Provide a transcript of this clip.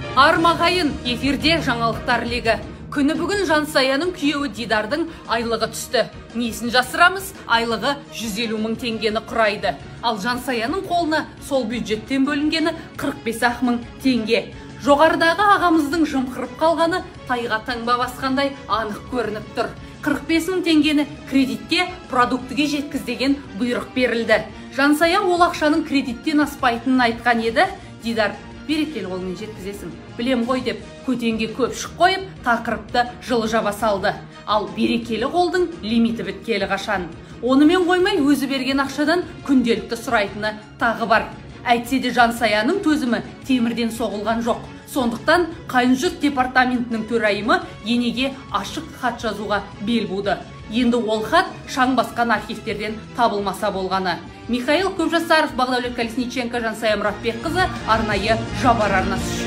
Армағайын, эфирде жаңалықтар легі. Күні бүгін Жансаяның күйеуі Дидардың айлығы түсті. Несін жасырамыз? Айлығы 150 мың теңгені құрайды. Ал Жансаяның қолына сол бюджеттен бөлінгені 45 мың теңге. Жоғарыдағы ағамыздың жымқырып қалғаны тайға таңба басқандай анық көрініп тұр. 45 мың теңгені кредитке, продуктіге жеткіз деген бұйрық берілді. Жансая ол ақшаның кредиттен аспайтынын айтқан еді. Дидар, берекелі қолмен жеткізесің, білем ғой деп көтенге көпшік қойып, тақырыпты жылы жаба салды. Ал берекелі қолдың лимиті біткелі қашан. Онымен қоймай өзі берген ақшадан күнделікті сұрайтыны тағы бар. Әйтсе де Жансаяның төзімі темірден соғылған жоқ. Сондықтан Қайын-жұрт департаментінің төрайымы енеге ашық хат жазуға бел буды. Енді ол хат шаң басқан архивтерден табылмаса болғаны. Михаил Көпжасаров, Бақдәулет Колесниченко, Жансая Мұратбекқызы, арнайы Хабар арнасы үшін.